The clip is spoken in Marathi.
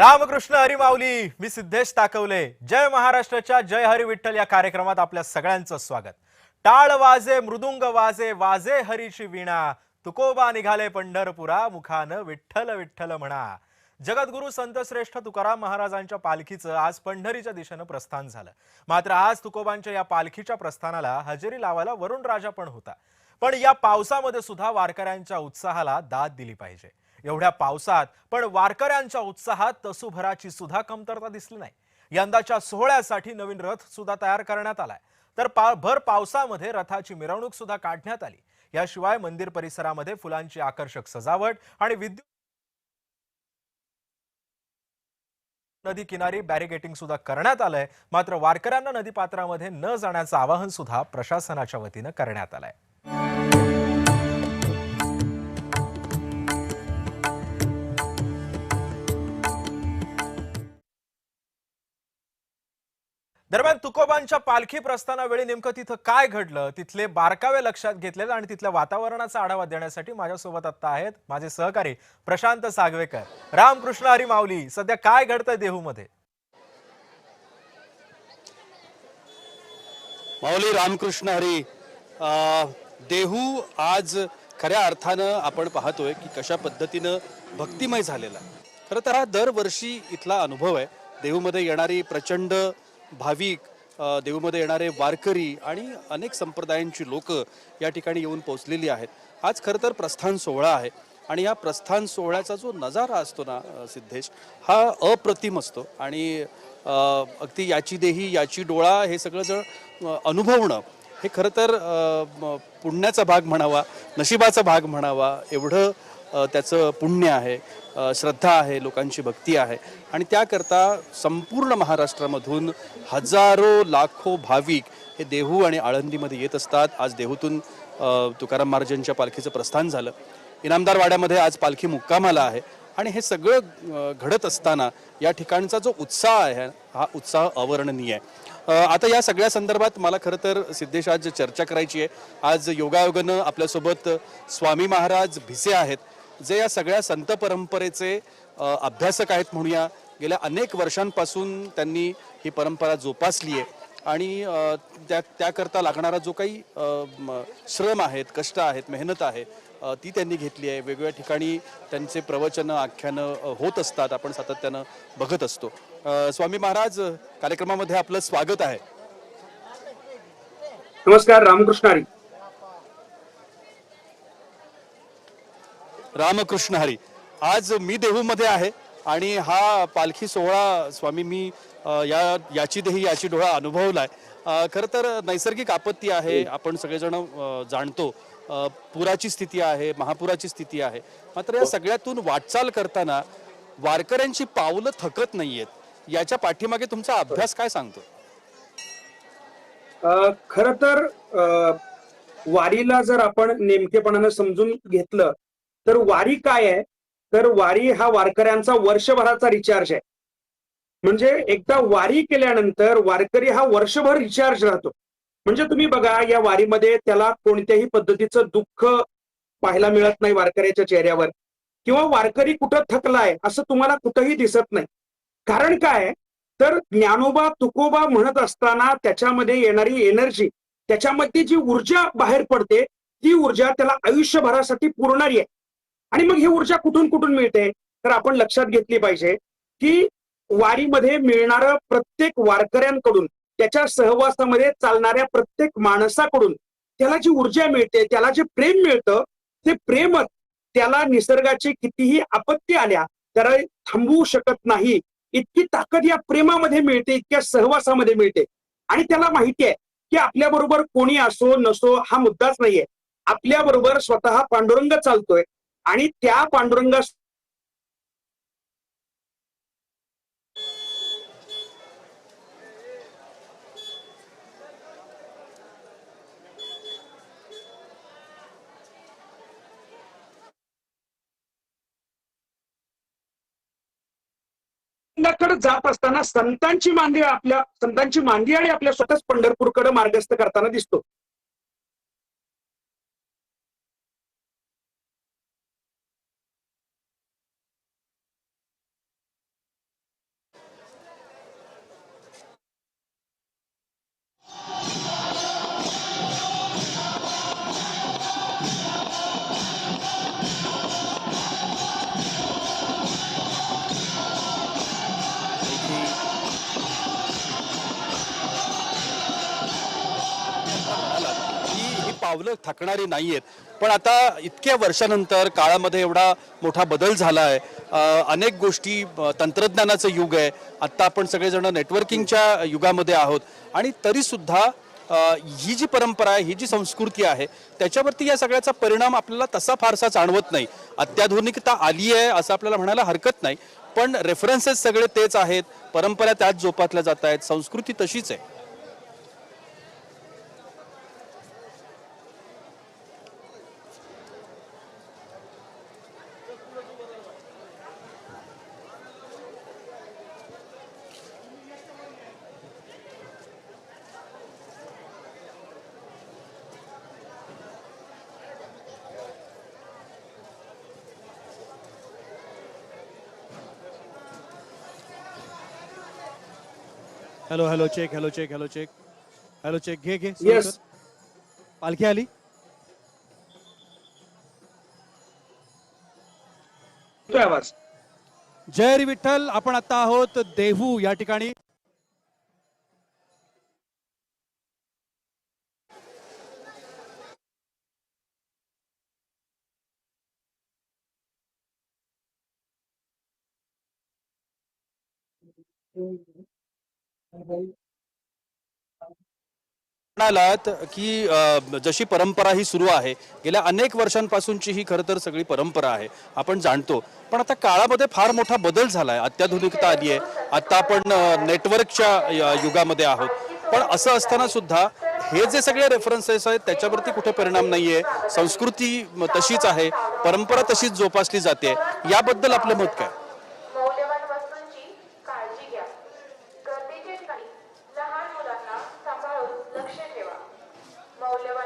रामकृष्ण हरी माऊली. मी सिद्धेश ताकवले. जय महाराष्ट्राच्या जय हरी विठ्ठल या कार्यक्रमात आपल्या सगळ्यांचं स्वागत. टाळ वाजे, मृदुंग वाजे, वाजे हरीची वीणा. तुकोबा निघाले पंढरपुरा, मुखानं विठ्ठल विठ्ठल म्हणा. जगद्गुरु संतश्रेष्ठ तुकाराम महाराजांच्या पालखीचं आज पंढरीच्या दिशेनं प्रस्थान झालं. मात्र आज तुकोबांच्या या पालखीच्या प्रस्थानाला हजेरी लावायला वरुण राजा पण होता. पण या पावसामध्ये सुद्धा वारकऱ्यांच्या उत्साहाला दाद दिली पाहिजे. एवढ्या पावसात पण वारकऱ्यांच्या उत्साहात तसूभराची सुद्धा कमतरता दिसली नाही. यंदाच्या सोहळ्यासाठी नवीन रथ सुद्धा तयार करण्यात आलाय. तर भर पावसामध्ये रथाची मिरवणूक सुद्धा काढण्यात आली. याशिवाय मंदिर परिसरामध्ये फुलांची आकर्षक सजावट आणि विद्युत नदी किनारी बॅरिगेटिंग सुद्धा करण्यात आलंय. मात्र वारकऱ्यांना नदीपात्रामध्ये न जाण्याचं आवाहन सुद्धा प्रशासनाच्या वतीनं करण्यात आलंय. दरम्यान तुकोबांच्या पालखी प्रस्थानावेळी नेमकं तिथं काय घडलं, तिथले बारकावे लक्षात घेतलेले आणि तिथल्या वातावरणाचा आढावा देण्यासाठी माझ्यासोबत आता आहेत माझे सहकारी प्रशांत सागवेकर. रामकृष्ण हरी माऊली. सध्या काय घडतंय देहूमध्ये? माऊली रामकृष्ण हरी. देहू आज खऱ्या अर्थानं आपण पाहतोय की कशा पद्धतीनं भक्तिमय झालेला आहे. खरं तर हा दरवर्षी इथला अनुभव आहे. देहूमध्ये येणारी प्रचंड भाविक, देहूमध्ये येणारे वारकरी आणि अनेक संप्रदायांची लोक या ठिकाणी येऊन पोहोचलेली आहेत. आज खरं तर प्रस्थान सोहळा आहे आणि या प्रस्थान सोहळ्याचा जो नजारा असतो ना सिद्धेश, हा अप्रतिम असतो आणि अगदी याची देही याची डोळा हे सगळं जर अनुभवणं हे खरं तर पुण्याचा भाग म्हणावा, नशिबाचा भाग म्हणावा, एवढं त्याचं पुण्य आहे, श्रद्धा आहे, लोकांची भक्ती आहे. आणि त्याकरता संपूर्ण महाराष्ट्रामधून हजारो लाखो भाविक हे देहू आणि आळंदीमध्ये येत असतात. आज देहूतून तुकाराम महाराजांच्या पालखीचं प्रस्थान झालं. इनामदार वाड्यामध्ये आज पालखी मुक्कामाला आहे आणि हे सगळं घडत असताना या ठिकाणचा जो उत्साह आहे हा उत्साह अवर्णनीय आहे. आता या सगळ्या संदर्भात मला खरं तर सिद्धेश आज चर्चा करायची आहे. आज योगायोगानं आपल्यासोबत स्वामी महाराज भिसे आहेत, जे या सगळ्या संत परंपरेचे अभ्यासक आहेत म्हणूया. गेल्या अनेक वर्षांपासून त्यांनी ही परंपरा जोपासली आहे आणि त्याकरता लागणारा जो काही श्रम आहेत, कष्ट आहेत, मेहनत आहे ती त्यांनी घेतली आहे. वेगवेगळ्या ठिकाणी त्यांचे प्रवचनं, आख्यानं होत असतात, आपण सातत्यानं बघत असतो. स्वामी महाराज, कार्यक्रमामध्ये आपलं स्वागत आहे. नमस्कार. रामकृष्ण हरी. रामकृष्ण हरी. आज मी देहूमध्ये आहे आणि हा पालखी सोहळा स्वामी मी याची देही याची डोळा अनुभवलाय. खरं तर नैसर्गिक आपत्ती आहे, आपण सगळेजण जाणतो. पुराची स्थिती आहे, महापुराची स्थिती आहे. मात्र या सगळ्यातून वाटचाल करताना वारकऱ्यांची पावलं थकत नाहीयेत. याच्या पाठीमागे तुमचा अभ्यास काय सांगतो? खर तर वारीला जर आपण नेमकेपणानं समजून घेतलं तर वारी काय आहे, तर वारी हा वारकऱ्यांचा वर्षभराचा रिचार्ज आहे. म्हणजे एकदा वारी केल्यानंतर वारकरी हा वर्षभर रिचार्ज राहतो. म्हणजे तुम्ही बघा, या वारीमध्ये त्याला कोणत्याही पद्धतीचं दुःख पाहायला मिळत नाही वारकऱ्याच्या चेहऱ्यावर, किंवा वारकरी कुठं थकलाय असं तुम्हाला कुठंही दिसत नाही. कारण काय, तर ज्ञानोबा तुकोबा म्हणत असताना त्याच्यामध्ये येणारी एनर्जी, त्याच्यामध्ये जी ऊर्जा बाहेर पडते, ती ऊर्जा त्याला आयुष्यभरासाठी पुरणारी आहे. आणि मग ही ऊर्जा कुठून कुठून मिळते, तर आपण लक्षात घेतली पाहिजे की वारीमध्ये मिळणारं प्रत्येक वारकऱ्यांकडून, त्याच्या सहवासामध्ये चालणाऱ्या प्रत्येक माणसाकडून त्याला जी ऊर्जा मिळते, त्याला जे प्रेम मिळतं, ते प्रेमच त्याला निसर्गाची कितीही आपत्ती आल्या त्याला थांबवू शकत नाही. इतकी ताकद या प्रेमामध्ये मिळते, इतक्या सहवासामध्ये मिळते. आणि त्याला माहिती आहे की आपल्या बरोबर कोणी असो नसो हा मुद्दाच नाहीये. आपल्या बरोबर स्वतः पांडुरंग चालतोय आणि त्या पांडुरंगा कडे जात असताना संतांची मांदी आणि आपल्या स्वतःच पंढरपूरकडे मार्गस्थ करताना दिसतो. पावलं थकणारी नाहीयेत. पण आता इतक्या वर्षानंतर काळामध्ये एवढा मोठा बदल झाला आहे. अनेक गोष्टी तंत्रज्ञानाचं युग आहे. आत्ता आपण सगळेजण नेटवर्किंगच्या युगामध्ये आहोत आणि तरीसुद्धा ही जी परंपरा आहे, ही जी संस्कृती आहे, त्याच्यावरती या सगळ्याचा परिणाम आपल्याला तसा फारसा जाणवत नाही. अत्याधुनिकता आली आहे असं आपल्याला म्हणायला हरकत नाही, पण रेफरन्सेस सगळे तेच आहेत, परंपरा त्याच जोपासल्या जात आहेत, संस्कृती तशीच आहे. Hello hello check hello check hello check hello check घे घे सुरू Yes. कर. पालखी आली. येतोय आवाज. जय हरी विठ्ठल. आपण आता आहोत देहू या ठिकाणी. म्हणालात की जशी परंपरा ही सुरू आहे, गेल्या अनेक वर्षांपासूनची ही खरं तर सगळी परंपरा आहे, आपण जाणतो. पण आता काळामध्ये फार मोठा बदल झालाय, अत्याधुनिकता आली आहे. आता आपण नेटवर्कच्या युगामध्ये आहोत. पण असं असताना सुद्धा हे जे सगळे रेफरन्सेस आहेत त्याच्यावरती कुठे परिणाम नाहीये. संस्कृती तशीच आहे, परंपरा तशीच जोपासली जाते. याबद्दल आपलं मत काय? मौल्यवान वस्तूंची काळजी घ्या. गर्दीच्या ठिकाणी लहान मुलांना सांभाळून लक्ष ठेवा. मौल्यवान